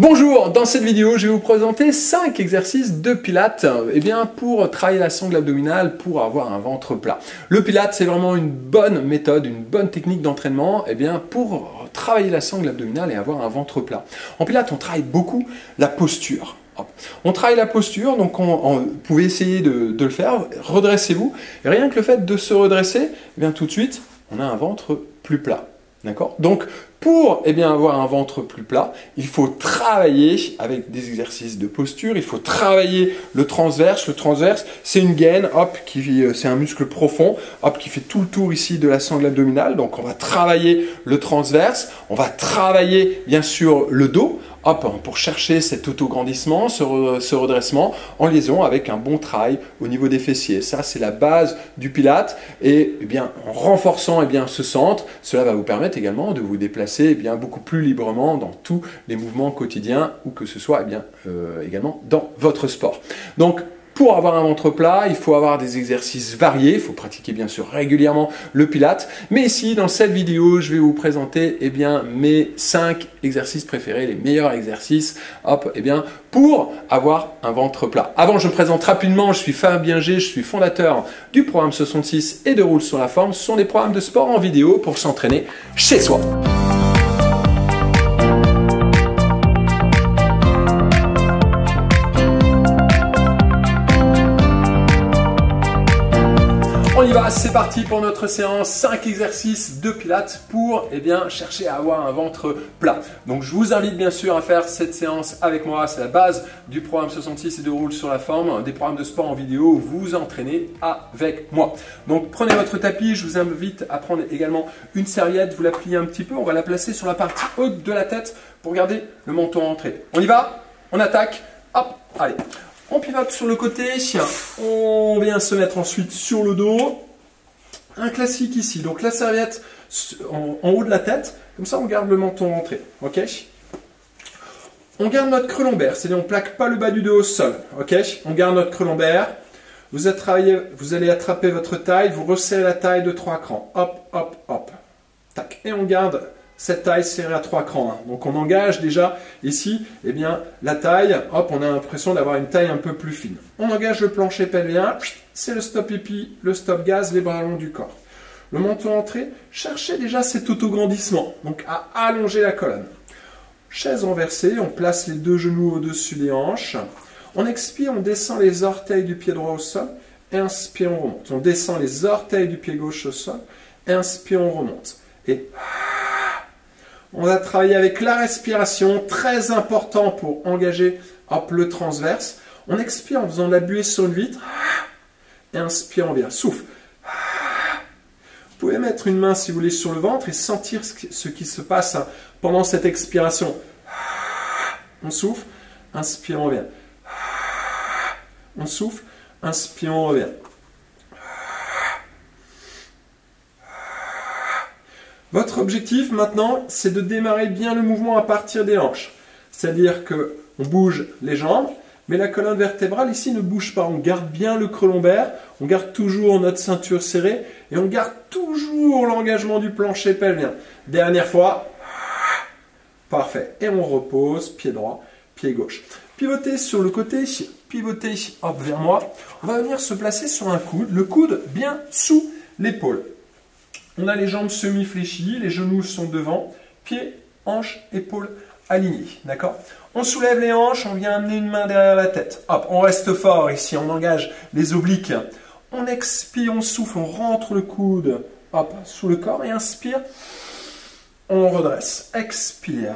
Bonjour, dans cette vidéo, je vais vous présenter 5 exercices de pilates pour travailler la sangle abdominale, pour avoir un ventre plat. Le pilates, c'est vraiment une bonne méthode, une bonne technique d'entraînement pour travailler la sangle abdominale et avoir un ventre plat. En pilates, on travaille beaucoup la posture. On travaille la posture, donc vous pouvez essayer de le faire, redressez-vous. Et rien que le fait de se redresser, tout de suite, on a un ventre plus plat. D'accord ? Donc, pour avoir un ventre plus plat, il faut travailler avec des exercices de posture, il faut travailler le transverse. Le transverse, c'est une gaine, c'est un muscle profond, qui fait tout le tour ici de la sangle abdominale. Donc, on va travailler le transverse, on va travailler bien sûr le dos, pour chercher cet autograndissement, ce redressement, en liaison avec un bon travail au niveau des fessiers. Ça, c'est la base du pilates. Et en renforçant ce centre, cela va vous permettre également de vous déplacer beaucoup plus librement dans tous les mouvements quotidiens, ou que ce soit également dans votre sport. Donc, pour avoir un ventre plat, il faut avoir des exercices variés, il faut pratiquer bien sûr régulièrement le pilates. Mais ici, dans cette vidéo, je vais vous présenter mes 5 exercices préférés, les meilleurs exercices pour avoir un ventre plat. Avant, je me présente rapidement, je suis Fabien G, je suis fondateur du programme 66 et de Roule sur la forme. Ce sont des programmes de sport en vidéo pour s'entraîner chez soi. On y va, c'est parti pour notre séance, 5 exercices de pilates pour chercher à avoir un ventre plat. Donc je vous invite bien sûr à faire cette séance avec moi, c'est la base du programme 66 et de Roule sur la forme, des programmes de sport en vidéo où vous vous entraînez avec moi. Donc prenez votre tapis, je vous invite à prendre également une serviette, vous la pliez un petit peu, on va la placer sur la partie haute de la tête pour garder le menton rentré. On y va, on attaque, hop, allez. On pivote sur le côté, on vient se mettre ensuite sur le dos. Un classique ici, donc la serviette en haut de la tête, comme ça on garde le menton rentré. Ok ? On garde notre creux lombaire, c'est-à-dire on ne plaque pas le bas du dos au sol. Ok ? On garde notre creux lombaire. Vous allez attraper votre taille, vous resserrez la taille de 3 crans. Hop, hop, hop. Tac. Et on garde cette taille serrée à 3 crans. Donc on engage déjà ici la taille, on a l'impression d'avoir une taille un peu plus fine. On engage le plancher pelvien, c'est le stop pipi, le stop gaz, les bras longs du corps. Le menton entré, cherchez déjà cet autograndissement, donc à allonger la colonne. Chaise renversée, on place les 2 genoux au-dessus des hanches. On expire, on descend les orteils du pied droit au sol, et inspire, on remonte. On descend les orteils du pied gauche au sol, et inspire, on remonte. Et on va travailler avec la respiration, très important pour engager le transverse. On expire en faisant la buée sur une vitre. Et inspire, on vient. Souffle. Vous pouvez mettre une main, si vous voulez, sur le ventre et sentir ce qui se passe pendant cette expiration. On souffle. Inspire, on revient. On souffle. Inspire, on revient. Votre objectif maintenant, c'est de démarrer bien le mouvement à partir des hanches. C'est-à-dire qu'on bouge les jambes, mais la colonne vertébrale ici ne bouge pas. On garde bien le creux lombaire, on garde toujours notre ceinture serrée et on garde toujours l'engagement du plancher pelvien. Dernière fois. Parfait. Et on repose, pied droit, pied gauche. Pivotez sur le côté, pivotez vers moi. On va venir se placer sur un coude, le coude bien sous l'épaule. On a les jambes semi-fléchies, les genoux sont devant, pieds, hanches, épaules alignées. D'accord ? On soulève les hanches, on vient amener une main derrière la tête. Hop, on reste fort ici, on engage les obliques. On expire, on souffle, on rentre le coude sous le corps et inspire. On redresse. Expire.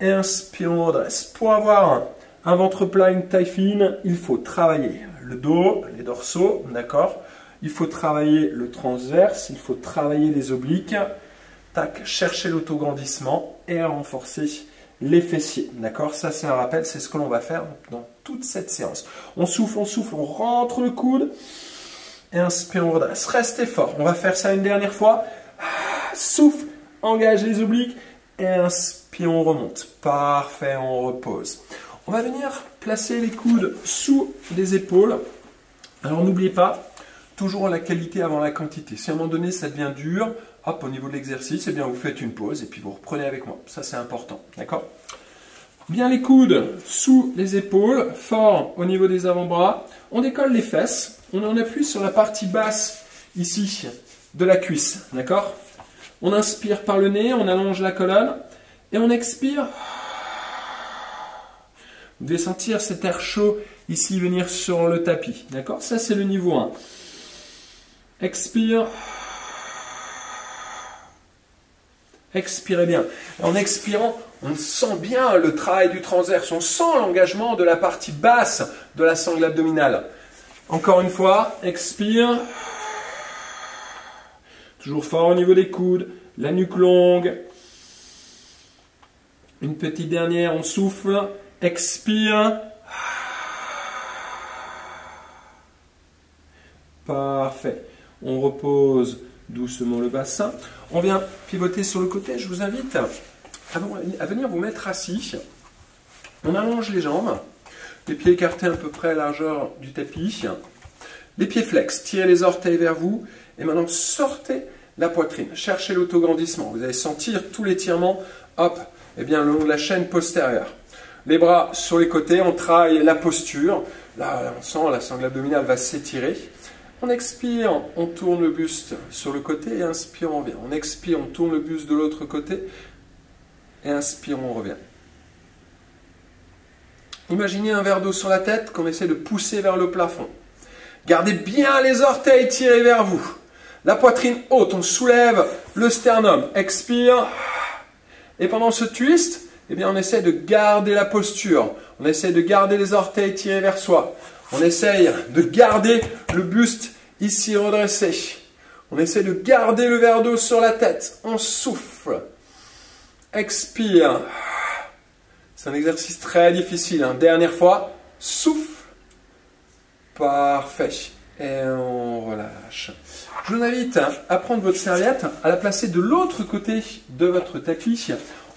Et inspire, on redresse. Pour avoir un ventre plat, une taille fine, il faut travailler le dos, les dorsaux, d'accord ? Il faut travailler le transverse, il faut travailler les obliques. Tac, chercher l'autograndissement et renforcer les fessiers. D'accord ? Ça, c'est un rappel, c'est ce que l'on va faire dans toute cette séance. On souffle, on rentre le coude. Et inspire, on redresse. Restez fort. On va faire ça une dernière fois. Souffle, engage les obliques. Et inspire, on remonte. Parfait, on repose. On va venir placer les coudes sous les épaules. Alors, n'oubliez pas, toujours la qualité avant la quantité. Si à un moment donné, ça devient dur, hop, au niveau de l'exercice, eh bien, vous faites une pause et puis vous reprenez avec moi. Ça, c'est important. D'accord? Bien les coudes sous les épaules, fort au niveau des avant-bras. On décolle les fesses. On en appuie sur la partie basse, ici, de la cuisse. D'accord? On inspire par le nez, on allonge la colonne et on expire. Vous devez sentir cet air chaud ici venir sur le tapis. D'accord? Ça, c'est le niveau 1. Expire. Expirez bien. En expirant, on sent bien le travail du transverse. On sent l'engagement de la partie basse de la sangle abdominale. Encore une fois, expire. Toujours fort au niveau des coudes. La nuque longue. Une petite dernière, on souffle. Expire. Parfait. On repose doucement le bassin. On vient pivoter sur le côté. Je vous invite à venir vous mettre assis. On allonge les jambes. Les pieds écartés à peu près à la largeur du tapis. Les pieds flex. Tirez les orteils vers vous. Et maintenant, sortez la poitrine. Cherchez l'autograndissement. Vous allez sentir tout l'étirement. Hop, eh bien, le long de la chaîne postérieure. Les bras sur les côtés. On travaille la posture. Là, on sent la sangle abdominale va s'étirer. On expire, on tourne le buste sur le côté et inspire, on revient. On expire, on tourne le buste de l'autre côté et inspire, on revient. Imaginez un verre d'eau sur la tête qu'on essaie de pousser vers le plafond. Gardez bien les orteils tirés vers vous. La poitrine haute, on soulève le sternum. Expire. Et pendant ce twist, eh bien, on essaie de garder la posture. On essaie de garder les orteils tirés vers soi. On essaye de garder le buste ici redressé. On essaie de garder le verre d'eau sur la tête. On souffle. Expire. C'est un exercice très difficile. Hein. Dernière fois. Souffle. Parfait. Et on relâche. Je vous invite à prendre votre serviette, à la placer de l'autre côté de votre tapis.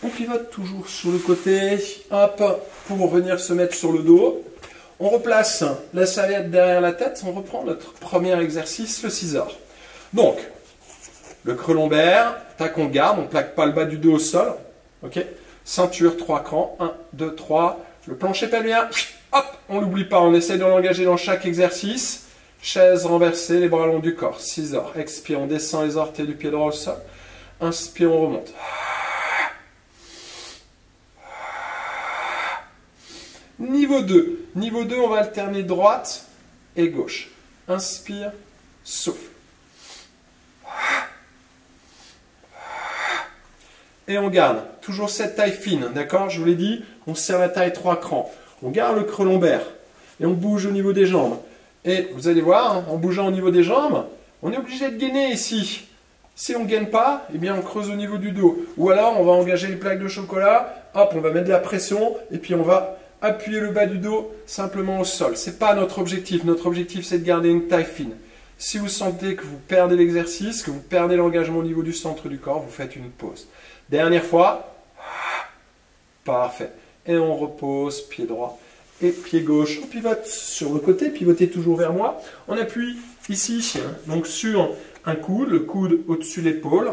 On pivote toujours sur le côté. Hop, pour venir se mettre sur le dos. On replace la serviette derrière la tête, on reprend notre premier exercice, le scissor. Donc, le creux lombaire, tac, on garde, on ne plaque pas le bas du dos au sol. Ok. Ceinture, 3 crans, 1, 2, 3. Le plancher pelvien, hop, on l'oublie pas, on essaie de l'engager dans chaque exercice. Chaise renversée, les bras longs du corps, scissor. Expire, on descend les orteils du pied droit au sol. Inspire, on remonte. Niveau 2. Niveau 2, on va alterner droite et gauche. Inspire, souffle. Et on garde. Toujours cette taille fine, d'accord? Je vous l'ai dit, on serre la taille 3 crans. On garde le creux lombaire et on bouge au niveau des jambes. Et vous allez voir, en bougeant au niveau des jambes, on est obligé de gainer ici. Si on ne gaine pas, eh bien on creuse au niveau du dos. Ou alors, on va engager les plaques de chocolat, hop, on va mettre de la pression et puis on va appuyer le bas du dos simplement au sol. Ce n'est pas notre objectif. Notre objectif, c'est de garder une taille fine. Si vous sentez que vous perdez l'exercice, que vous perdez l'engagement au niveau du centre du corps, vous faites une pause. Dernière fois. Parfait. Et on repose, pied droit et pied gauche. On pivote sur le côté, pivotez toujours vers moi. On appuie ici, donc sur un coude, le coude au-dessus de l'épaule.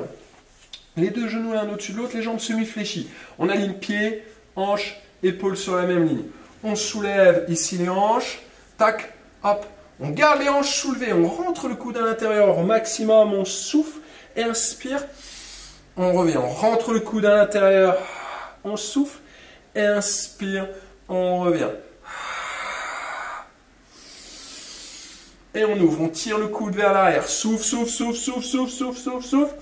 Les deux genoux l'un au-dessus de l'autre, les jambes semi-fléchies. On aligne pied, hanche, épaules sur la même ligne. On soulève ici les hanches. Tac, hop. On garde les hanches soulevées. On rentre le coude à l'intérieur au maximum. On souffle et inspire. On revient. On rentre le coude à l'intérieur. On souffle et inspire. On revient. Et on ouvre. On tire le coude vers l'arrière. Souffle, souffle, souffle, souffle, souffle, souffle, souffle, souffle.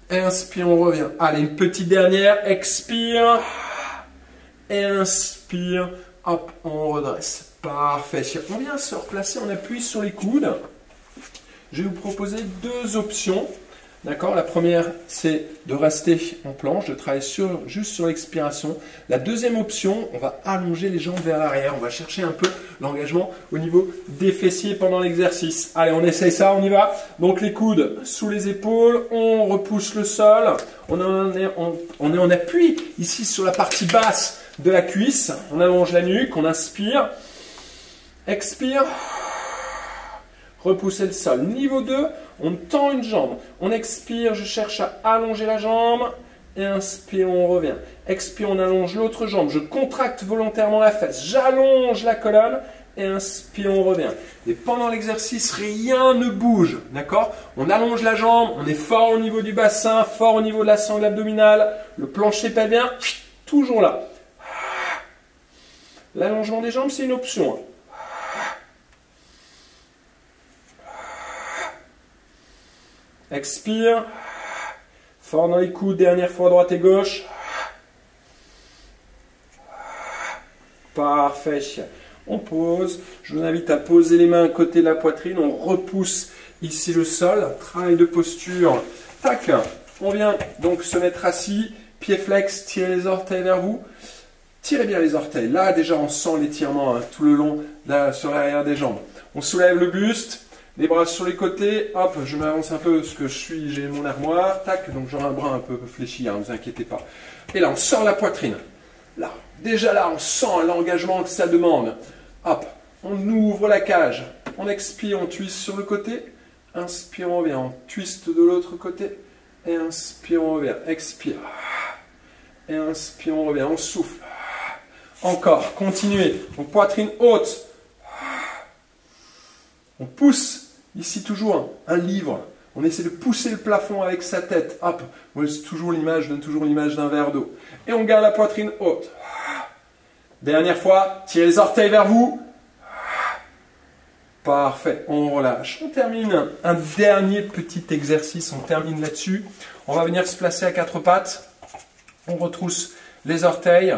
Et inspire, on revient. Allez, une petite dernière. Expire. Et inspire. Hop, on redresse. Parfait. On vient se replacer, on appuie sur les coudes. Je vais vous proposer deux options. D'accord? La première, c'est de rester en planche, de travailler juste sur l'expiration. La deuxième option, on va allonger les jambes vers l'arrière. On va chercher un peu l'engagement au niveau des fessiers pendant l'exercice. Allez, on essaye ça, on y va. Donc les coudes sous les épaules, on repousse le sol. On est en appui ici sur la partie basse de la cuisse. On allonge la nuque, on inspire. Expire. repousser le sol. Niveau 2, on tend une jambe. On expire, je cherche à allonger la jambe. Et inspire, on revient. Expire, on allonge l'autre jambe. Je contracte volontairement la fesse. J'allonge la colonne. Et inspire, on revient. Et pendant l'exercice, rien ne bouge. D'accord? On allonge la jambe. On est fort au niveau du bassin, fort au niveau de la sangle abdominale. Le plancher pelvien, toujours là. L'allongement des jambes, c'est une option. Expire. Fort dans les coudes, dernière fois droite et gauche. Parfait. On pose. Je vous invite à poser les mains à côté de la poitrine. On repousse ici le sol. Travail de posture. Tac. On vient donc se mettre assis. Pied flex, tirez les orteils vers vous. Tirez bien les orteils. Là, déjà, on sent l'étirement tout le long là, sur l'arrière des jambes. On soulève le buste. Les bras sur les côtés, hop, je m'avance un peu parce que j'ai mon armoire, tac, donc j'aurai un bras un peu fléchi, ne vous inquiétez pas. Et là, on sort la poitrine. Là, déjà là, on sent l'engagement que ça demande. Hop, on ouvre la cage, on expire, on twiste sur le côté, inspire, on revient, on twiste de l'autre côté, et inspire, on revient, expire, et inspire, on revient, on souffle. Encore, continuez, donc poitrine haute, on pousse. Ici, toujours un livre. On essaie de pousser le plafond avec sa tête. Hop, moi, c'est toujours l'image, donne toujours l'image d'un verre d'eau. Et on garde la poitrine haute. Dernière fois, tirez les orteils vers vous. Parfait, on relâche. On termine un dernier petit exercice, on termine là-dessus. On va venir se placer à quatre pattes. On retrousse les orteils.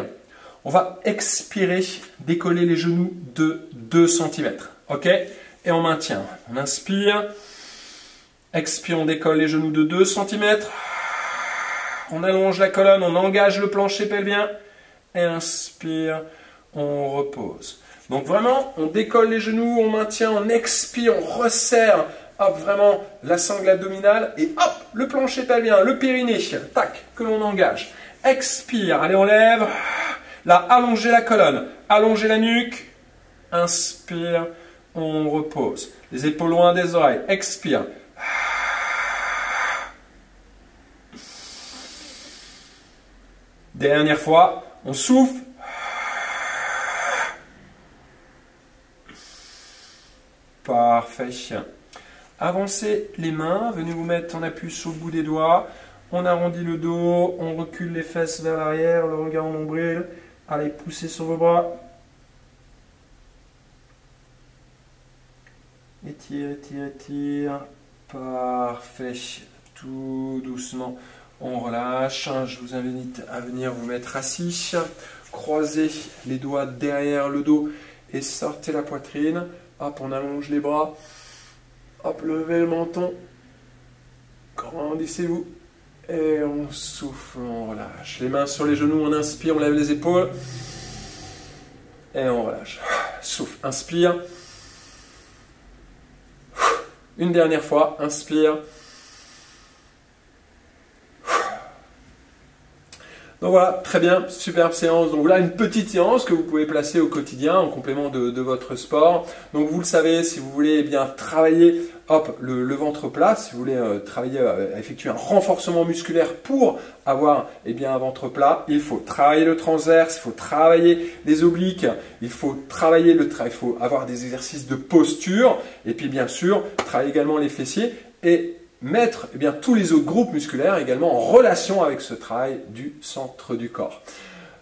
On va expirer, décoller les genoux de 2 cm. Ok ? Et on maintient. On inspire. Expire, on décolle les genoux de 2 cm. On allonge la colonne, on engage le plancher pelvien. Et inspire, on repose. Donc vraiment, on décolle les genoux, on maintient, on expire, on resserre. Hop, vraiment la sangle abdominale. Et hop, le plancher pelvien, le périnée. Tac, que l'on engage. Expire, allez, on lève. Là, allongez la colonne, allongez la nuque. Inspire. On repose. Les épaules loin des oreilles. Expire. Dernière fois. On souffle. Parfait. Avancez les mains. Venez vous mettre en appui sur le bout des doigts. On arrondit le dos. On recule les fesses vers l'arrière. Le regard en nombril. Allez, poussez sur vos bras. Étire, étire, étire. Parfait. Tout doucement, on relâche. Je vous invite à venir vous mettre assis. Croisez les doigts derrière le dos et sortez la poitrine. Hop, on allonge les bras. Hop, levez le menton. Grandissez-vous. Et on souffle, on relâche. Les mains sur les genoux, on inspire, on lève les épaules. Et on relâche. Souffle, inspire. Une dernière fois, inspire. Donc voilà, très bien, superbe séance. Donc voilà une petite séance que vous pouvez placer au quotidien en complément de votre sport. Donc vous le savez, si vous voulez bien travailler le ventre plat, si vous voulez travailler, effectuer un renforcement musculaire pour avoir un ventre plat, il faut travailler le transverse, il faut travailler les obliques, il faut travailler il faut avoir des exercices de posture et puis bien sûr travailler également les fessiers et mettre tous les autres groupes musculaires également en relation avec ce travail du centre du corps.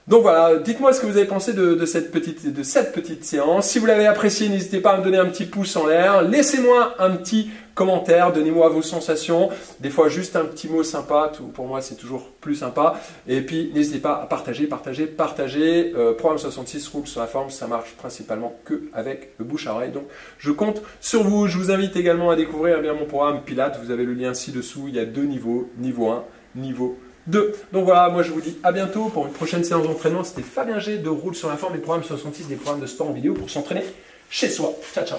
Donc voilà, dites-moi ce que vous avez pensé de cette petite séance. Si vous l'avez apprécié, n'hésitez pas à me donner un petit pouce en l'air. Laissez-moi un petit commentaire, donnez-moi vos sensations. Des fois, juste un petit mot sympa, pour moi, c'est toujours plus sympa. Et puis, n'hésitez pas à partager. Programme 66 roule sur la forme, ça marche principalement que avec le bouche à oreille. Donc, je compte sur vous. Je vous invite également à découvrir mon programme Pilates. Vous avez le lien ci-dessous. Il y a 2 niveaux, niveau 1, niveau 2. Donc voilà, moi je vous dis à bientôt pour une prochaine séance d'entraînement. C'était Fabien G de Roule sur la forme, les programmes 66, des programmes de sport en vidéo pour s'entraîner chez soi. Ciao, ciao.